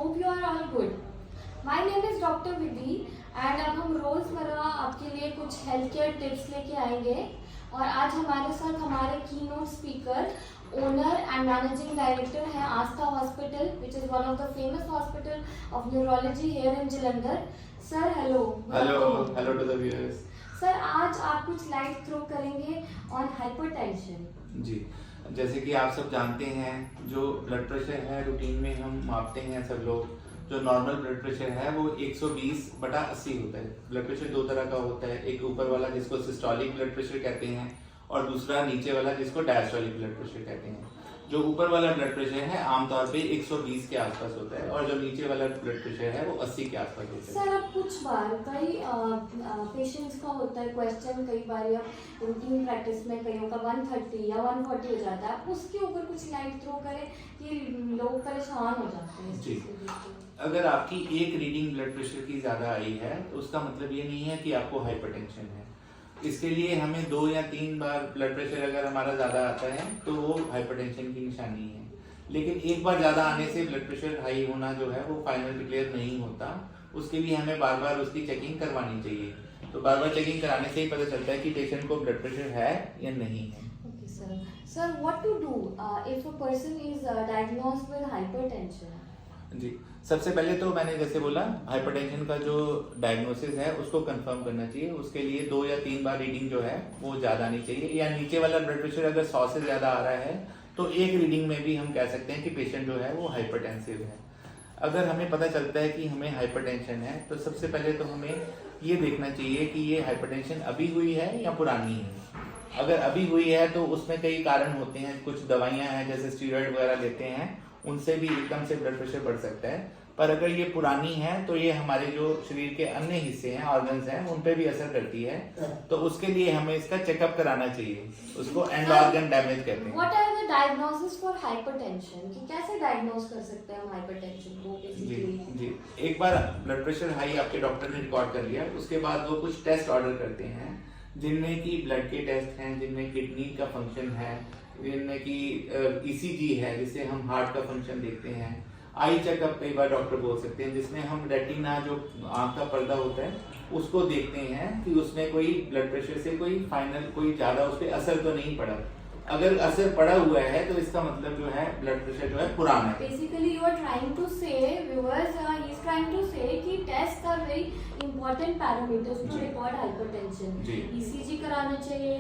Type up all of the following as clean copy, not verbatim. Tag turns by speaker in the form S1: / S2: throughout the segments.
S1: hope you are all good. My name is Dr. Vidhi and अब हम रोज़मर्रा आपके लिए कुछ हेल्थ केयर टिप्स लेके आएंगे और आज हमारे साथ हमारे keynote speaker owner and managing director है Aastha hospital which is one of the famous hospital of neurology here in Jalandhar. Sir hello.
S2: Hello to the viewers.
S1: Sir आज आप कुछ लाइट थ्रो करेंगे ऑन हाइपरटेंशन.
S2: जी, जैसे कि आप सब जानते हैं जो ब्लड प्रेशर है रूटीन में हम मापते हैं सब लोग. जो नॉर्मल ब्लड प्रेशर है वो 120/80 होता है. ब्लड प्रेशर दो तरह का होता है, एक ऊपर वाला जिसको सिस्टोलिक ब्लड प्रेशर कहते हैं और दूसरा नीचे वाला जिसको डायस्टोलिक ब्लड प्रेशर कहते हैं. जो ऊपर वाला ब्लड प्रेशर है आमतौर पे 120 के आसपास होता है और जो नीचे वाला ब्लड प्रेशर है वो 80 के आसपास होता है.
S1: सर अब कुछ बार कई पेशेंट्स का होता है क्वेश्चन, कई बार या रूटीन प्रैक्टिस में कईयों का 130 या 140 हो जाता है. आप उसके ऊपर कुछ लाइट थ्रो करें कि लोग परेशान हो जाते हैं.
S2: जी, अगर आपकी एक रीडिंग ब्लड प्रेशर की ज्यादा आई है तो उसका मतलब ये नहीं है कि आपको हाइपरटेंशन है. इसके लिए हमें 2 या 3 बार ब्लड प्रेशर अगर हमारा ज्यादा आता है तो वो हाइपरटेंशन की निशानी है. लेकिन एक बार ज्यादा आने से ब्लड प्रेशर हाई होना जो है वो फाइनल डिक्लेयर नहीं होता. उसके लिए हमें बार बार उसकी चेकिंग करवानी चाहिए. तो बार बार चेकिंग कराने से ही पता चलता है कि पेशेंट को ब्लड प्रेशर है या नहीं है.
S1: Sir, what to do if a person is diagnosed with hypertension?
S2: जी, सबसे पहले तो मैंने जैसे बोला हाइपरटेंशन का जो डायग्नोसिस है उसको कंफर्म करना चाहिए. उसके लिए 2 या 3 बार रीडिंग जो है वो ज्यादा आनी चाहिए. या नीचे वाला ब्लड प्रेशर अगर 100 से ज्यादा आ रहा है तो एक रीडिंग में भी हम कह सकते हैं कि पेशेंट जो है वो हाइपरटेंसिव है. अगर हमें पता चलता है कि हमें हाइपरटेंशन है तो सबसे पहले तो हमें ये देखना चाहिए कि ये हाइपरटेंशन अभी हुई है या पुरानी है. अगर अभी हुई है तो उसमें कई कारण होते हैं. कुछ दवाइयां हैं जैसे स्टीरॉयड वगैरह लेते हैं, उनसे भी एकदम से ब्लड प्रेशर बढ़ सकता है. पर अगर ये पुरानी है तो ये हमारे जो शरीर के अन्य हिस्से हैं, ऑर्गन्स हैं, उन पे भी असर करती है. तो उसके लिए हमें इसका चेकअप कराना चाहिए. उसको एंड ऑर्गन डैमेज कहते हैं.
S1: What are the diagnosis for hypertension? कि कैसे डायग्नोज कर सकते हैं हम हाइपरटेंशन को बेसिकली?
S2: जी, एक बार ब्लड प्रेशर हाई आपके डॉक्टर ने रिकॉर्ड कर लिया, उसके बाद वो कुछ टेस्ट ऑर्डर करते हैं जिनमें कि ब्लड के टेस्ट हैं, जिनमें किडनी का फंक्शन है, जिनमें कि ईसीजी है जिससे हम हार्ट का फंक्शन देखते हैं. आई चेकअप कई बार डॉक्टर बोल सकते हैं जिसमें हम रेटिना जो आंख का पर्दा होता है उसको देखते हैं कि उसमें कोई ब्लड प्रेशर से कोई फाइनल कोई ज्यादा उस पर असर तो नहीं पड़ा. अगर असर पड़ा हुआ है तो इसका मतलब जो है ब्लड प्रेशर जो है पुराना है.
S1: Basically you are trying to say viewers he is trying to say कि test are very important parameters to record hypertension. ECG कराना चाहिए,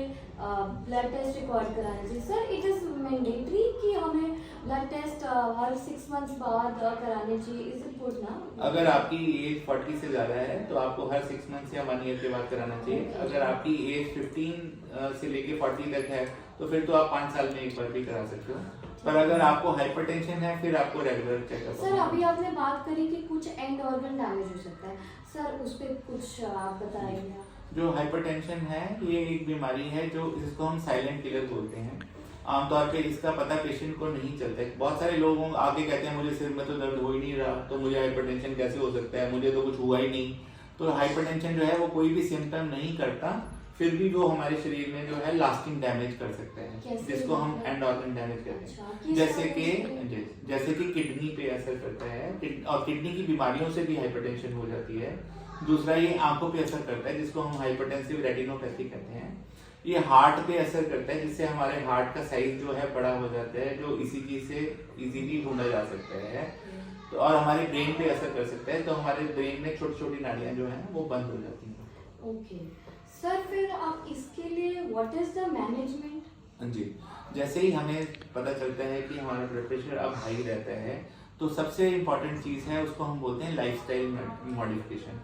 S1: ब्लड टेस्ट रिकॉर्ड कराना चाहिए. सर इट इज मैंडेटरी कि हमें ब्लड टेस्ट हर 6 मंथ्स बाद कराने चाहिए. इज इट गुड ना?
S2: अगर आपकी एज 40 से ज्यादा है तो आपको हर 6 मंथ्स या 1 ईयर के बाद कराना चाहिए. अगर आपकी एज 15 से लेके 40 तक है तो फिर तो आप 5 साल में एक बार भी करा सकते हो. पर अगर आपको हाइपरटेंशन है फिर आपको रेगुलर चेकअप.
S1: सर अभी आपने बात करी कि कुछ एंड ऑर्गन डैमेज हो सकता है. सर उस पर कुछ आप बताइए.
S2: जो हाइपरटेंशन है ये एक बीमारी है जो जिसको हम साइलेंट किलर बोलते हैं. आमतौर पे इसका पता पेशेंट को नहीं चलता है. बहुत सारे लोग आगे कहते हैं मुझे सिर में तो दर्द हो ही नहीं रहा तो मुझे हाइपरटेंशन कैसे हो सकता है, मुझे तो कुछ हुआ ही नहीं. तो हाइपरटेंशन जो है वो कोई भी सिम्टम नहीं करता, फिर भी वो हमारे शरीर में जो है लास्टिंग डैमेज कर सकता है जिसको हम एंड ऑर्गन डैमेज कहते हैं. जैसे कि किडनी पे असर करता है और किडनी की बीमारियों से भी हाइपरटेंशन हो जाती है. दूसरा ये आंखों पे असर करता है जिसको हम हाइपरटेंसिव रेटिनोपैथी कहते हैं. ये हार्ट पे असर करता है जिससे हमारे हार्ट का साइज जो है बड़ा हो जाता है जो ईसीजी से इजीली ढूंढा जा सकता है. तो और हमारे ब्रेन पे असर कर सकता है तो हमारे ब्रेन में छोटी छोटी नाड़ियां जो है वो बंद हो जाती हैं.
S1: ओके सर, फिर आप इसके लिए व्हाट इज द मैनेजमेंट?
S2: जी, जैसे ही हमें पता चलता है कि हमारा ब्लड प्रेशर अब हाई रहता है तो सबसे इम्पोर्टेंट चीज है उसको हम बोलते हैं lifestyle modification.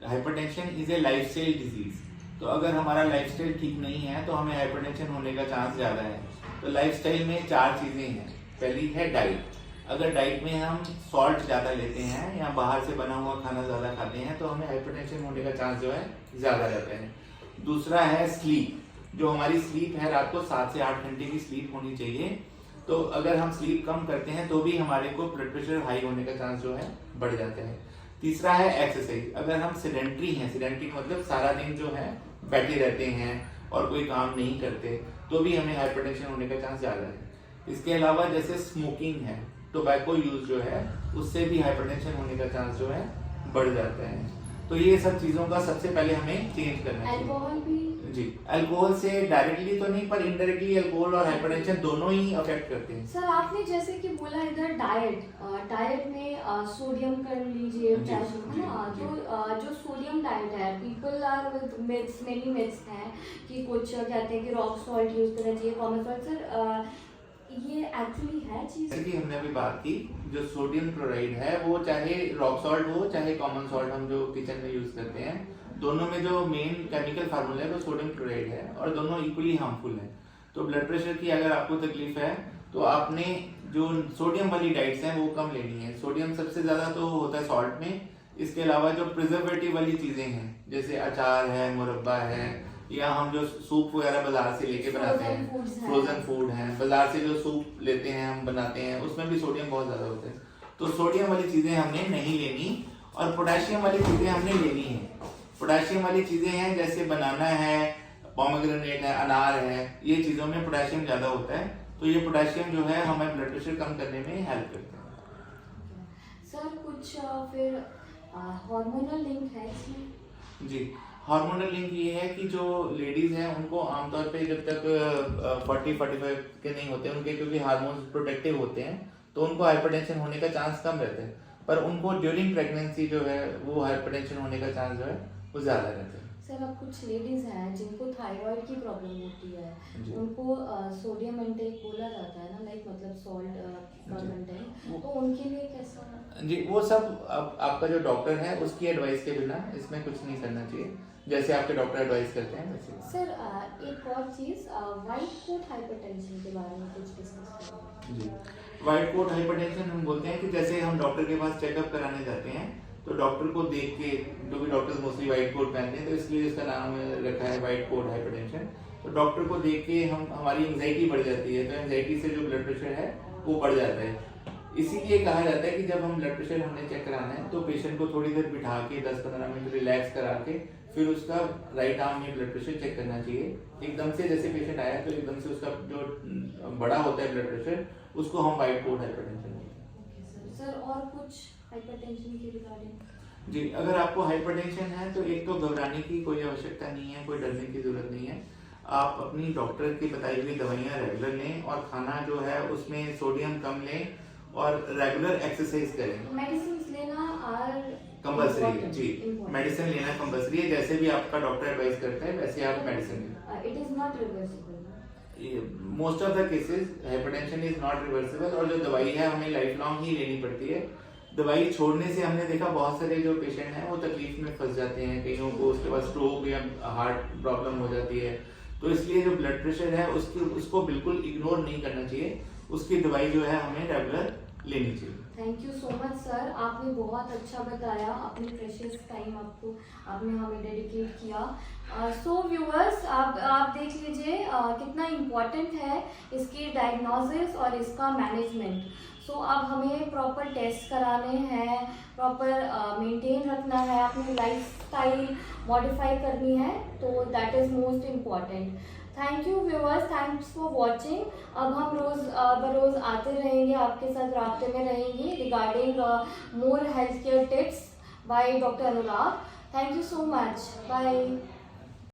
S2: Hypertension is a lifestyle disease. तो अगर हमारा लाइफस्टाइल ठीक नहीं है तो हमें हाइपरटेंशन होने का चांस ज्यादा है. तो लाइफस्टाइल में 4 चीजें हैं. पहली है डाइट. अगर डाइट में हम सॉल्ट ज्यादा लेते हैं या बाहर से बना हुआ खाना ज्यादा खाते हैं तो हमें हाइपरटेंशन होने का चांस जो है ज्यादा रहता है. दूसरा है स्लीप. जो हमारी स्लीप है रात को 7 से 8 घंटे की स्लीप होनी चाहिए. तो अगर हम स्लीप कम करते हैं तो भी हमारे को ब्लड प्रेशर हाई होने का चांस जो है बढ़ जाता है. तीसरा है एक्सरसाइज. अगर हम सेडेंट्री हैं, सेडेंट्री मतलब सारा दिन जो है बैठे रहते हैं और कोई काम नहीं करते तो भी हमें हाइपरटेंशन होने का चांस ज्यादा है. इसके अलावा जैसे स्मोकिंग है, टोबैको यूज जो है उससे भी हाइपरटेंशन होने का चांस जो है बढ़ जाता है। तो ये सब चीजों का सबसे पहले हमें चेंज करना चाहिए।
S1: अल्कोहल भी?
S2: जी, अल्कोहल से डायरेक्टली तो नहीं पर इनडायरेक्टली अल्कोहल और हाइपरटेंशन दोनों ही अफेक्ट करते हैं।
S1: सर आपने जैसे कि बोला इधर डाइट में सोडियम कर लीजिए,
S2: जी,
S1: पोटेशियम, है ना?
S2: जी,
S1: तो जो सोडियम डाइट है, people are with myths, many myths हैं कि कुछ कहते हैं कि रॉक सॉल्ट यूज करना चाहिए, कॉमन सॉल्ट। सर ये एक्चुअली है चीज?
S2: जैसे कि हमने अभी बात की, जो सोडियम क्लोराइड है वो चाहे रॉक सॉल्ट हो चाहे कॉमन सॉल्ट हम जो किचन में यूज करते हैं, दोनों में जो मेन केमिकल फार्मूला है वो सोडियम क्लोराइड है और दोनों इक्वली हार्मफुल है। तो ब्लड प्रेशर की अगर आपको तकलीफ है तो आपने जो सोडियम वाली डाइट्स हैं वो कम लेनी है। सोडियम सबसे ज्यादा तो होता है सॉल्ट में, इसके अलावा जो प्रिजर्वेटिव वाली चीजें हैं जैसे अचार है, मुरब्बा है, या हम जो सूप वगैरह बाजार से लेके बनाते हैं, फ्रोजन फूड है, बाजार से जो सूप लेते हैं हम बनाते हैं उसमें भी सोडियम बहुत ज्यादा होता है। तो सोडियम वाली चीजें हमने नहीं लेनी और पोटेशियम वाली चीजें हमने लेनी है। पोटेशियम वाली चीजें हैं जैसे बनाना है, पोमेग्रेनेट है, अनार है, ये चीजों में पोटेशियम ज्यादा होता है। तो ये पोटेशियम जो है हमें ब्लड प्रेशर कम करने में हेल्प करता है।
S1: सर कुछ फिर हार्मोनल लिंक है इसमें?
S2: जी, हार्मोनल लिंक ये है कि जो लेडीज हैं उनको आमतौर पे जब तक 40-45 के नहीं होते उनके, क्योंकि हार्मोन्स प्रोटेक्टिव होते हैं तो उनको हाइपरटेंशन होने का चांस कम रहता है, पर उनको ड्यूरिंग प्रेगनेंसी जो है वो हाइपरटेंशन होने का चांस जो है वो ज्यादा रहता है।
S1: सर अब कुछ लेडीज हैं जिनको थायराइड की प्रॉब्लम होती है,
S2: जी।
S1: उनको सोडियम इंटेक बोला जाता है ना, लाइक मतलब सॉल्ट का
S2: जी।
S1: कंटेंट, तो उनके लिए कैसा?
S2: जी, वो सब आपका जो डॉक्टर है उसकी एडवाइस के बिना इसमें कुछ नहीं करना चाहिए, जैसे आपके डॉक्टर एडवाइस करते हैं वैसे।
S1: सर एक और चीज, वाइट कोट हाइपरटेंशन के बारे में कुछ डिस्कस करें।
S2: जी, वाइट कोट हाइपरटेंशन हम बोलते हैं कि जैसे हम डॉक्टर के पास चेकअप कराने जाते हैं तो डॉक्टर को देख के, जो भी डॉक्टर्स मोस्टली वाइट कोट पहनते हैं तो इसलिए इसका नाम रखा है वाइट कोट हाइपरटेंशन। तो डॉक्टर को देख के हमारी एंजाइटी बढ़ जाती है, तो एंजाइटी से जो ब्लड प्रेशर है वो बढ़ जाता है। इसीलिए कहा जाता है कि जब हम ब्लड प्रेशर हमने चेक कराना है तो पेशेंट को थोड़ी देर बिठा के 10-15 मिनट रिलैक्स करा के फिर उसका राइट आर्म में ब्लड प्रेशर चेक करना चाहिए। एकदम से जैसे पेशेंट आया तो एकदम से उसका जो बड़ा होता है ब्लड प्रेशर उसको हम वाइट कोट हाइपरटेंशन बोलते हैं।
S1: सर और कुछ हाइपरटेंशन के रिगार्डिंग?
S2: जी, अगर आपको हाइपरटेंशन है तो एक तो घबराने की कोई आवश्यकता नहीं है, कोई डरने की जरूरत नहीं है। आप अपनी डॉक्टर की बताई हुई दवाइयाँ रेगुलर लें और खाना जो है उसमें सोडियम कम लें और रेगुलर एक्सरसाइज करें।
S1: मेडिसिन लेना आर
S2: कंपल्सरी है। जी, मेडिसिन लेना कंपल्सरी है, जैसे भी आपका डॉक्टर एडवाइस करता है वैसे आप मेडिसिन लें।
S1: It is not reversible?
S2: Most of the cases hypertension is not reversible और जो दवाई है हमें लाइफ लॉन्ग ही लेनी पड़ती है। दवाई छोड़ने से हमने देखा बहुत सारे जो पेशेंट हैं वो तकलीफ में फंस जाते हैं, कईयों को उसके बाद स्ट्रोक या हार्ट प्रॉब्लम हो जाती है। तो इसलिए जो ब्लड प्रेशर है उसको बिल्कुल इग्नोर नहीं करना चाहिए, उसकी दवाई जो है हमें रेगुलर लेनी चाहिए।
S1: Thank you so much sir, आपने बहुत अच्छा बताया, अपनी प्रेशियस टाइम आपने हमें डेडिकेट किया। सो व्यूअर्स, आप देख लीजिए कितना इम्पोर्टेंट है इसकी डायग्नोसिस और इसका मैनेजमेंट। सो अब हमें प्रॉपर टेस्ट कराने हैं, प्रॉपर मेंटेन रखना है, अपनी लाइफस्टाइल मॉडिफाई करनी है, तो that is most important. Thank you viewers, thanks for watching. अब हम रोज़ बरोज़ आते रहेंगे, आपके साथ राब्ते में रहेंगे regarding more health care tips by doctor Anurag. Thank you so much, bye.